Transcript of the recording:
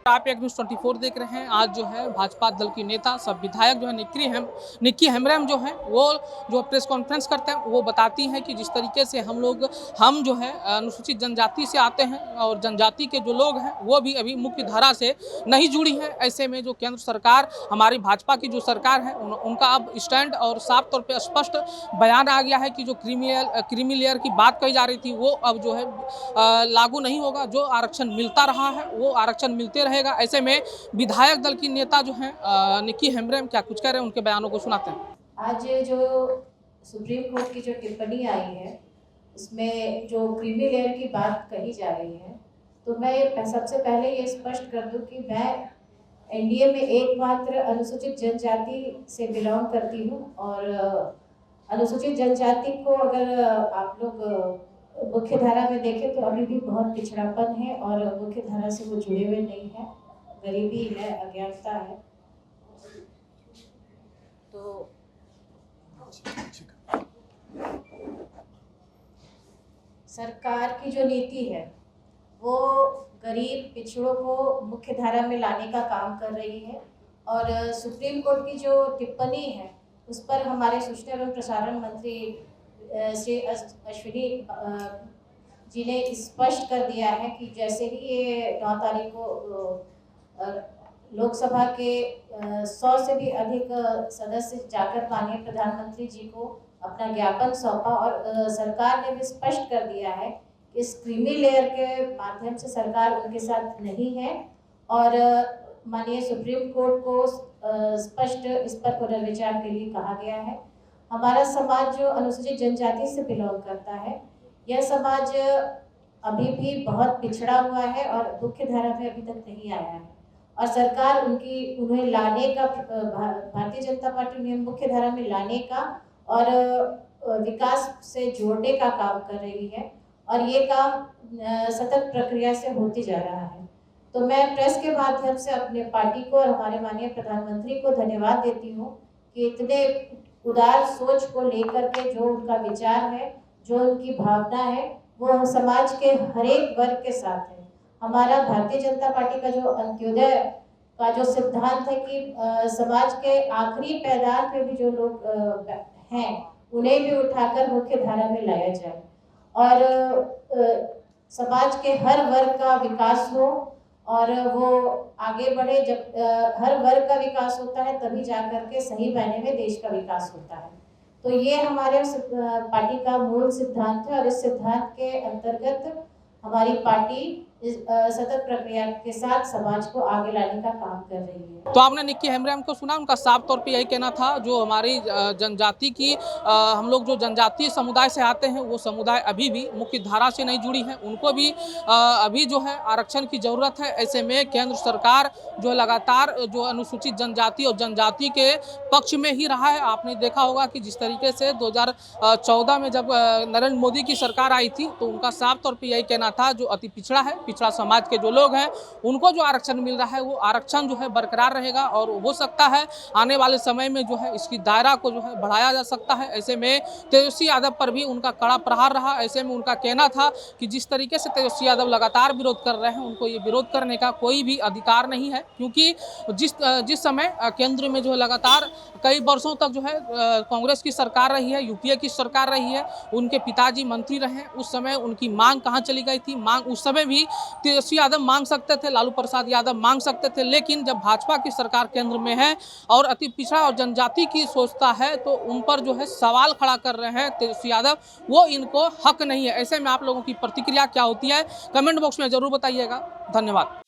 आप एक न्यूज़ 24 देख रहे हैं। आज जो है भाजपा दल की नेता सब विधायक जो है निक्की हेम्ब्रम जो है वो जो प्रेस कॉन्फ्रेंस करते हैं वो बताती हैं कि जिस तरीके से हम जो है अनुसूचित जनजाति से आते हैं और जनजाति के जो लोग हैं वो भी अभी मुख्य धारा से नहीं जुड़ी हैं। ऐसे में जो केंद्र सरकार हमारी भाजपा की जो सरकार है उनका अब स्टैंड और साफ तौर पर स्पष्ट बयान आ गया है कि जो क्रीमी लेयर की बात कही जा रही थी वो अब जो है लागू नहीं होगा। जो आरक्षण मिलता रहा है वो आरक्षण मिलते रहेगा। ऐसे में विधायक दल की नेता जो हैं निक्की हेम्ब्रम क्या कुछ कह रहे हैं, उनके बयानों को सुनाते हैं। आज जो सुप्रीम कोर्ट की जो टिप्पणी आई है उसमें जो क्रीमी लेयर की बात कही जा रही है, तो मैं सबसे पहले ये स्पष्ट कर दूं कि मैं एनडीए में एकमात्र अनुसूचित जनजाति से बिलोंग करती हूँ और अनुसूचित जनजाति को अगर आप लोग मुख्य धारा में देखें तो अभी भी बहुत पिछड़ापन है और मुख्य धारा से वो जुड़े हुए नहीं है, गरीबी है, अज्ञानता है। तो सरकार की जो नीति है वो गरीब पिछड़ों को मुख्य धारा में लाने का काम कर रही है और सुप्रीम कोर्ट की जो टिप्पणी है उस पर हमारे सूचना एवं प्रसारण मंत्री श्री अश्विनी जी ने स्पष्ट कर दिया है कि जैसे ही ये 9 तारीख को लोकसभा के 100 से भी अधिक सदस्य जाकर माननीय प्रधानमंत्री जी को अपना ज्ञापन सौंपा और सरकार ने भी स्पष्ट कर दिया है कि इस क्रीमी लेयर के माध्यम से सरकार उनके साथ नहीं है और माननीय सुप्रीम कोर्ट को स्पष्ट इस पर पुनर्विचार के लिए कहा गया है। हमारा समाज जो अनुसूचित जनजाति से बिलोंग करता है, यह समाज अभी भी बहुत पिछड़ा हुआ है और मुख्य धारा में अभी तक नहीं आया है और सरकार उन्हें लाने का, भारतीय जनता पार्टी उन्हें मुख्य धारा में लाने का और विकास से जोड़ने का काम कर रही है और ये काम सतत प्रक्रिया से होती जा रहा है। तो मैं प्रेस के माध्यम से अपने पार्टी को और हमारे माननीय प्रधानमंत्री को धन्यवाद देती हूँ कि इतने उदार सोच को लेकर के जो उनका विचार है, जो उनकी भावना है, वो समाज के हर एक वर्ग के साथ है। हमारा भारतीय जनता पार्टी का जो अंत्योदय का जो सिद्धांत है कि समाज के आखिरी पैदान पे भी जो लोग हैं उन्हें भी उठाकर मुख्य धारा में लाया जाए और समाज के हर वर्ग का विकास हो और वो आगे बढ़े। जब हर वर्ग का विकास होता है तभी जाकर के सही मायने में देश का विकास होता है। तो ये हमारे पार्टी का मूल सिद्धांत है और इस सिद्धांत के अंतर्गत हमारी पार्टी इस सतत प्रक्रिया के साथ समाज को आगे लाने का काम कर रही है। तो आपने निक्की हेम्ब्रम को सुना, उनका साफ तौर पे यही कहना था जो हमारी जनजाति की हम लोग जो जनजातीय समुदाय से आते हैं वो समुदाय अभी भी मुख्य धारा से नहीं जुड़ी है, उनको भी अभी जो है आरक्षण की ज़रूरत है। ऐसे में केंद्र सरकार जो लगातार जो अनुसूचित जनजाति और जनजाति के पक्ष में ही रहा है। आपने देखा होगा कि जिस तरीके से 2014 में जब नरेंद्र मोदी की सरकार आई थी तो उनका साफ तौर पर यही कहना था जो अति पिछड़ा है, पिछड़ा समाज के जो लोग हैं उनको जो आरक्षण मिल रहा है वो आरक्षण जो है बरकरार रहेगा और हो सकता है आने वाले समय में जो है इसकी दायरा को जो है बढ़ाया जा सकता है। ऐसे में तेजस्वी यादव पर भी उनका कड़ा प्रहार रहा। ऐसे में उनका कहना था कि जिस तरीके से तेजस्वी यादव लगातार विरोध कर रहे हैं उनको ये विरोध करने का कोई भी अधिकार नहीं है, क्योंकि जिस समय केंद्र में जो है लगातार कई वर्षों तक जो है कांग्रेस की सरकार रही है, यूपीए की सरकार रही है, उनके पिताजी मंत्री रहे, उस समय उनकी मांग कहाँ चली गई थी। मांग उस समय भी तेजस्वी यादव मांग सकते थे, लालू प्रसाद यादव मांग सकते थे, लेकिन जब भाजपा की सरकार केंद्र में है और अति पिछड़ा और जनजाति की सोचता है तो उन पर जो है सवाल खड़ा कर रहे हैं तेजस्वी यादव, वो इनको हक नहीं है। ऐसे में आप लोगों की प्रतिक्रिया क्या होती है कमेंट बॉक्स में जरूर बताइएगा। धन्यवाद।